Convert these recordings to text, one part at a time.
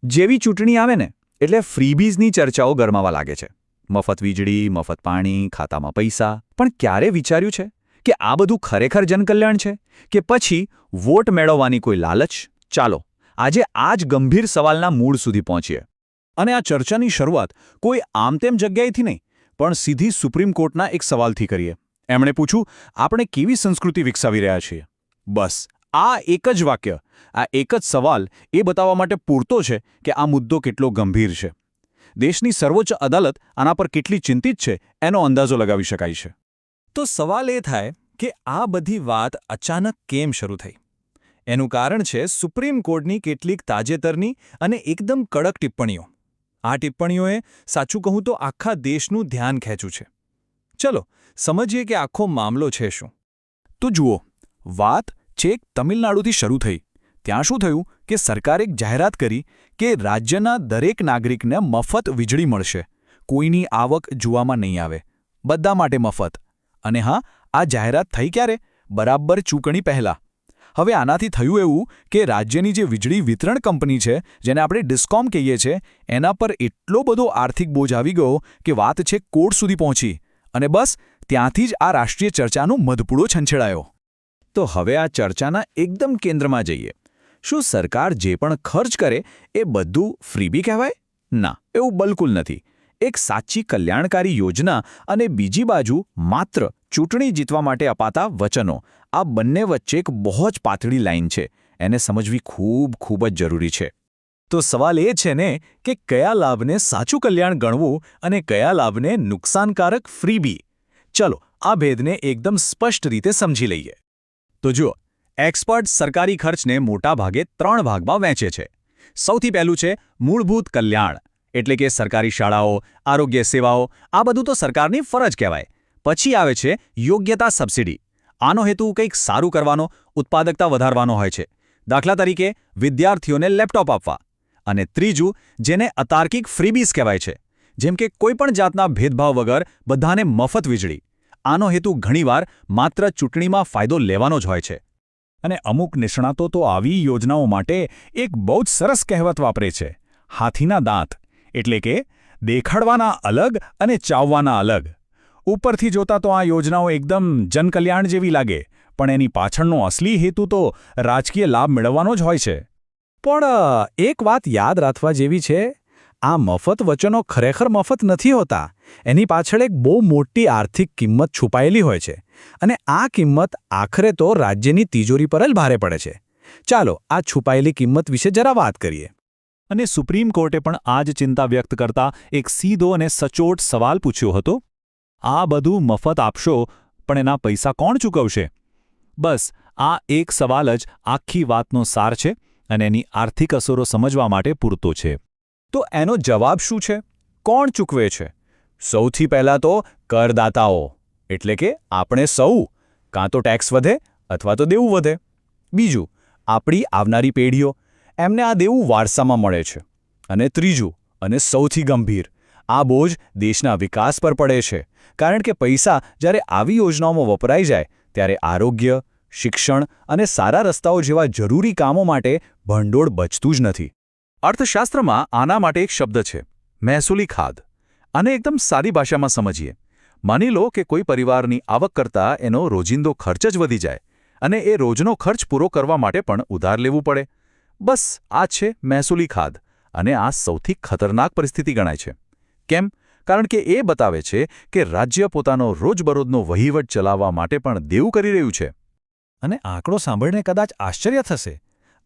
જેવી ચૂંટણી આવે ને એટલે ફ્રીબીઝની ચર્ચાઓ ગરમાવા લાગે છે. મફત વીજળી, મફત પાણી, ખાતામાં પૈસા. પણ ક્યારે વિચાર્યું છે કે આ બધું ખરેખર જનકલ્યાણ છે કે પછી વોટ મેળવવાની કોઈ લાલચ? ચાલો આજે આ જ ગંભીર સવાલના મૂળ સુધી પહોંચીએ. અને આ ચર્ચાની શરૂઆત કોઈ આમતેમ જગ્યાએથી નહીં, પણ સીધી સુપ્રીમ કોર્ટના એક સવાલથી કરીએ. એમણે પૂછ્યું, આપણે કેવી સંસ્કૃતિ વિકસાવી રહ્યા છીએ? બસ આ એક જ વાક્ય, આ એક જ સવાલ એ બતાવવા માટે પૂરતો છે કે આ મુદ્દો કેટલો ગંભીર છે. દેશની સર્વોચ્ચ અદાલત આના પર કેટલી ચિંતિત છે એનો અંદાજો લગાવી શકાય છે. તો સવાલ એ થાય કે આ બધી વાત અચાનક કેમ શરૂ થઈ? એનું કારણ છે સુપ્રીમ કોર્ટની કેટલીક તાજેતરની અને એકદમ કડક ટિપ્પણીઓ. આ ટિપ્પણીઓએ સાચું કહું તો આખા દેશનું ધ્યાન ખેંચ્યું છે. ચલો સમજીએ કે આખો મામલો છે શું. તો જુઓ, વાત છેક તમિલનાડુથી શરૂ થઈ. ત્યાં શું થયું કે સરકારે એક જાહેરાત કરી કે રાજ્યના દરેક નાગરિકને મફત વીજળી મળશે. કોઈની આવક જોવામાં નહીં આવે, બધા માટે મફત. અને હા, આ જાહેરાત થઈ ક્યારે? બરાબર ચૂંટણી પહેલાં. હવે આનાથી થયું એવું કે રાજ્યની જે વીજળી વિતરણ કંપની છે, જેને આપણે ડિસ્કોમ કહીએ છીએ, એના પર એટલો બધો આર્થિક બોજ આવી ગયો કે વાત છેક કોર્ટ સુધી પહોંચી. અને બસ ત્યાંથી જ આ રાષ્ટ્રીય ચર્ચાનો મધપૂડો છંછેડાયો. તો હવે આ ચર્ચાના એકદમ કેન્દ્રમાં જઈએ. શું સરકાર જે પણ ખર્ચ કરે એ બધું ફ્રીબી કહેવાય? ના, એવું બિલકુલ નથી. એક સાચી કલ્યાણકારી યોજના અને બીજી બાજુ માત્ર ચૂંટણી જીતવા માટે અપાતા વચનો, આ બંને વચ્ચે એક બહુ જ પાતળી લાઈન છે. એને સમજવી ખૂબ જ જરૂરી છે. તો સવાલ એ છે ને કે કયા લાભને સાચું કલ્યાણ ગણવું અને કયા લાભને નુકસાનકારક ફ્રીબી? ચલો આ ભેદને એકદમ સ્પષ્ટ રીતે સમજી લઈએ. તો જુઓ, એક્સપર્ટ સરકારી ખર્ચને મોટા ભાગે 3 ભાગમાં વહેંચે છે. સૌથી પહેલું છે મૂળભૂત કલ્યાણ, એટલે કે સરકારી શાળાઓ, આરોગ્ય સેવાઓ, આ બધું તો સરકારની ફરજ કહેવાય. પછી આવે છે યોગ્યતા સબસિડી. આનો હેતુ કંઈક સારું કરવાનો, ઉત્પાદકતા વધારવાનો હોય છે. દાખલા તરીકે વિદ્યાર્થીઓને લેપટોપ આપવા. અને ત્રીજું, જેને અતાર્કિક ફ્રીબીઝ કહેવાય છે, જેમ કે કોઈપણ જાતના ભેદભાવ વગર બધાને મફત વીજળી. આનો હેતુ ઘણીવાર માત્ર ચૂંટણીમાં ફાયદો લેવાનો જ હોય છે. અને અમુક નિષ્ણાતો તો આવી યોજનાઓ માટે એક બહુ જ સરસ કહેવત વાપરે છે, હાથીના દાંત. એટલે કે દેખાડવાના અલગ અને ચાવવાના અલગ. ઉપરથી જોતા તો આ યોજનાઓ એકદમ જનકલ્યાણ જેવી લાગે, પણ એની પાછળનો અસલી હેતુ તો રાજકીય લાભ મેળવવાનો જ હોય છે. પણ એક વાત યાદ રાખવા જેવી છે, આ મફત વચનો ખરેખર મફત નથી હોતા. એની પાછળ એક બહુ મોટી આર્થિક કિંમત છુપાયેલી હોય છે. અને આ કિંમત આખરે તો રાજ્યની તિજોરી પર જ ભારે પડે છે. ચાલો આ છુપાયેલી કિંમત વિશે જરા વાત કરીએ. અને સુપ્રીમ કોર્ટે પણ આ જ ચિંતા વ્યક્ત કરતા એક સીધો અને સચોટ સવાલ પૂછ્યો હતો. આ બધું મફત આપશો, પણ એના પૈસા કોણ ચૂકવશે? બસ આ એક સવાલ જ આખી વાતનો સાર છે અને એની આર્થિક અસરો સમજવા માટે પૂરતો છે. તો એનો જવાબ શું છે? કોણ ચૂકવે છે? સૌથી પહેલાં તો કરદાતાઓ, એટલે કે આપણે સૌ. કાં તો ટેક્સ વધે અથવા તો દેવું વધે. બીજું, આપણી આવનારી પેઢીઓ, એમને આ દેવું વારસામાં મળે છે. અને ત્રીજું અને સૌથી ગંભીર, આ બોજ દેશના વિકાસ પર પડે છે. કારણ કે પૈસા જ્યારે આવી યોજનાઓમાં વપરાઈ જાય ત્યારે આરોગ્ય, શિક્ષણ અને સારા રસ્તાઓ જેવા જરૂરી કામો માટે ભંડોળ બચતું જ નથી. અર્થશાસ્ત્રમાં આના માટે એક શબ્દ છે, મહેસૂલી ખાધ. આને એકદમ સાદી ભાષામાં સમજીએ. માની લો કે કોઈ પરિવારની આવક કરતાં એનો રોજિંદો ખર્ચ જ વધી જાય અને એ રોજનો ખર્ચ પૂરો કરવા માટે પણ ઉધાર લેવું પડે. બસ આ છે મહેસૂલી ખાધ. અને આ સૌથી ખતરનાક પરિસ્થિતિ ગણાય છે. કેમ? કારણ કે એ બતાવે છે કે રાજ્ય પોતાનો રોજબરોજનો વહીવટ ચલાવવા માટે પણ દેવું કરી રહ્યું છે. અને આંકડો સાંભળીને કદાચ આશ્ચર્ય થશે.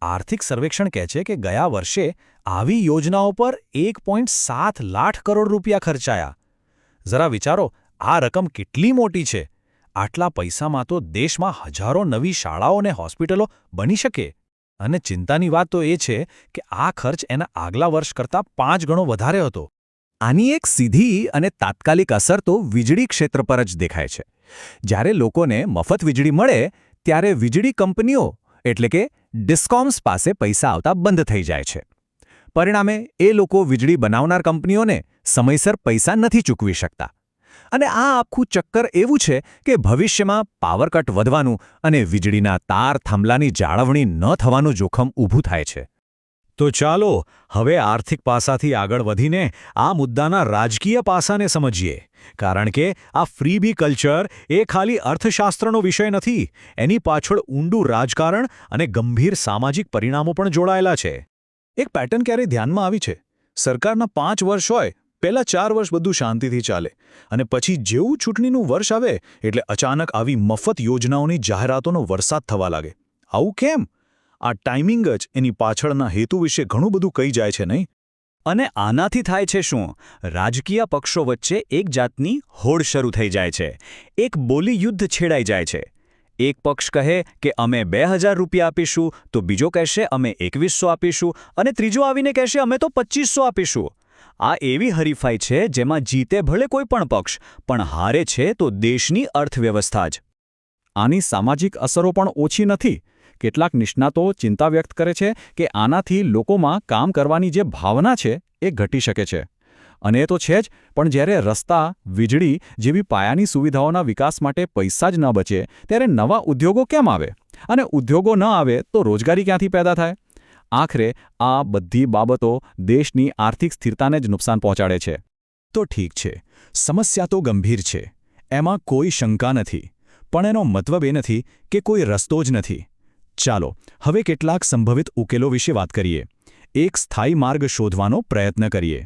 આર્થિક સર્વેક્ષણ કહે છે કે ગયા વર્ષે આવી યોજનાઓ પર 1.7 લાખ કરોડ રૂપિયા ખર્ચાયા. જરા વિચારો, આ રકમ કેટલી મોટી છે. આટલા પૈસામાં તો દેશમાં હજારો નવી શાળાઓ અને હોસ્પિટલો બની શકે. અને ચિંતાની વાત તો એ છે કે આ ખર્ચ એના આગલા વર્ષ કરતાં 5 ગણો વધારે હતો. આની એક સીધી અને તાત્કાલિક અસર તો વીજળી ક્ષેત્ર પર જ દેખાય છે. જ્યારે લોકોને મફત વીજળી મળે ત્યારે વીજળી કંપનીઓ, એટલે કે ડિસ્કોમ્સ પાસે પૈસા આવતા બંધ થઈ જાય છે. પરિણામે એ લોકો વીજળી બનાવનાર કંપનીઓને સમયસર પૈસા નથી ચૂકવી શકતા. અને આ આખું ચક્કર એવું છે કે ભવિષ્યમાં પાવર કટ વધવાનું અને વીજળીના તાર થાંભલાની જાળવણી ન થવાનું જોખમ ઊભું થાય છે. તો ચાલો હવે આર્થિક પાસાથી આગળ વધીને આ મુદ્દાના રાજકીય પાસાને સમજીએ, કારણ કે આ ફ્રીબી કલ્ચર એ ખાલી અર્થશાસ્ત્રનો વિષય નથી, એની પાછળ ઊંડું રાજકારણ અને ગંભીર સામાજિક પરિણામો પણ જોડાયેલા છે. એક પેટર્ન ક્યારેય ધ્યાનમાં આવી છે? સરકારના 5 વર્ષ હોય, પહેલા 4 વર્ષ બધું શાંતિથી ચાલે, અને પછી જેવું ચૂંટણીનું વર્ષ આવે એટલે અચાનક આવી મફત યોજનાઓની જાહેરાતોનો વરસાદ થવા લાગે. આવું કેમ? આ ટાઈમિંગ જ એની પાછળના હેતુ વિશે ઘણું બધું કહી જાય છે, નહીં? અને આનાથી થાય છે શું? રાજકીય પક્ષો વચ્ચે એક જાતની હોડ શરૂ થઈ જાય છે. એક બોલી યુદ્ધ છેડાઈ જાય છે. એક પક્ષ કહે કે અમે 2000 રૂપિયા આપીશું, તો બીજો કહેશે અમે 2100 આપીશું, અને ત્રીજો આવીને કહેશે અમે તો 2500 આપીશું. આ એવી હરીફાઈ છે જેમાં જીતે ભલે કોઈ પણ પક્ષ, પણ હારે છે તો દેશની અર્થવ્યવસ્થા જ. આની સામાજિક અસરો પણ ઓછી નથી. કેટલાક નિષ્ણાતો ચિંતા વ્યક્ત કરે છે કે આનાથી લોકોમાં કામ કરવાની જે ભાવના છે એ ઘટી શકે છે. અને એ તો છે જ, પણ જ્યારે રસ્તા, વીજળી જેવી પાયાની સુવિધાઓના વિકાસ માટે પૈસા જ ન બચે, ત્યારે નવા ઉદ્યોગો કેમ આવે? અને ઉદ્યોગો ન આવે તો રોજગારી ક્યાંથી પેદા થાય? આખરે આ બધી બાબતો દેશની આર્થિક સ્થિરતાને જ નુકસાન પહોંચાડે છે. તો ઠીક છે, સમસ્યા તો ગંભીર છે, એમાં કોઈ શંકા નથી, પણ એનો મતલબ એ નથી કે કોઈ રસ્તો જ નથી. ચાલો હવે કેટલાક સંભવિત ઉકેલો વિશે વાત કરીએ. એક સ્થાયી માર્ગ શોધવાનો પ્રયત્ન કરીએ.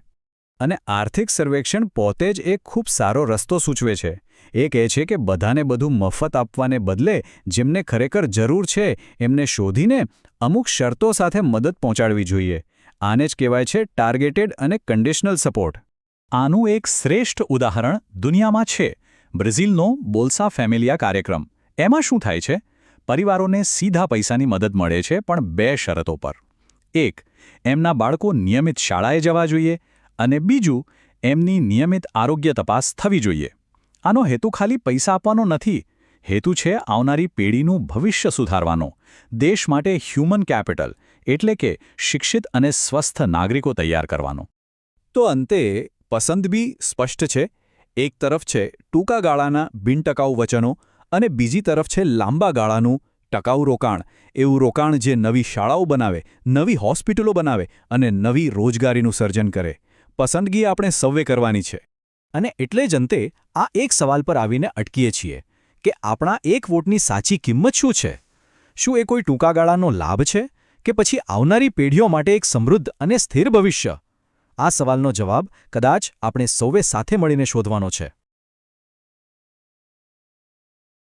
અને આર્થિક સર્વેક્ષણ પોતે જ એક ખૂબ સારો રસ્તો સૂચવે છે. એ કહે છે કે બધાને બધું મફત આપવાને બદલે જેમને ખરેખર જરૂર છે એમને શોધીને અમુક શરતો સાથે મદદ પહોંચાડવી જોઈએ. આને જ કહેવાય છે ટાર્ગેટેડ અને કન્ડિશનલ સપોર્ટ. આનું એક શ્રેષ્ઠ ઉદાહરણ દુનિયામાં છે, બ્રાઝિલનો બોલ્સા ફેમિલિયા કાર્યક્રમ. એમાં શું થાય છે? પરિવારોને સીધા પૈસાની મદદ મળે છે, પણ 2 શરતો પર. 1, એમના બાળકો નિયમિત શાળાએ જવા જોઈએ, અને બીજું, એમની નિયમિત આરોગ્ય તપાસ થવી જોઈએ. આનો હેતુ ખાલી પૈસા આપવાનો નથી. હેતુ છે આવનારી પેઢીનું ભવિષ્ય સુધારવાનો, દેશ માટે હ્યુમન કેપિટલ એટલે કે શિક્ષિત અને સ્વસ્થ નાગરિકો તૈયાર કરવાનો. તો અંતે પસંદ બી સ્પષ્ટ છે. એક તરફ છે ટૂંકા ગાળાના બિનટકાઉ વચનો, અને બીજી તરફ છે લાંબા ગાળાનું ટકાઉ રોકાણ. એવું રોકાણ જે નવી શાળાઓ બનાવે, નવી હોસ્પિટલો બનાવે અને નવી રોજગારીનું સર્જન કરે. પસંદગી આપણે સૌએ કરવાની છે. અને એટલે જ અંતે આ એક સવાલ પર આવીને અટકીએ છીએ કે આપણા એક વોટની સાચી કિંમત શું છે? શું એ કોઈ ટૂંકા ગાળાનો લાભ છે, કે પછી આવનારી પેઢીઓ માટે એક સમૃદ્ધ અને સ્થિર ભવિષ્ય? આ સવાલનો જવાબ કદાચ આપણે સૌએ સાથે મળીને શોધવાનો છે.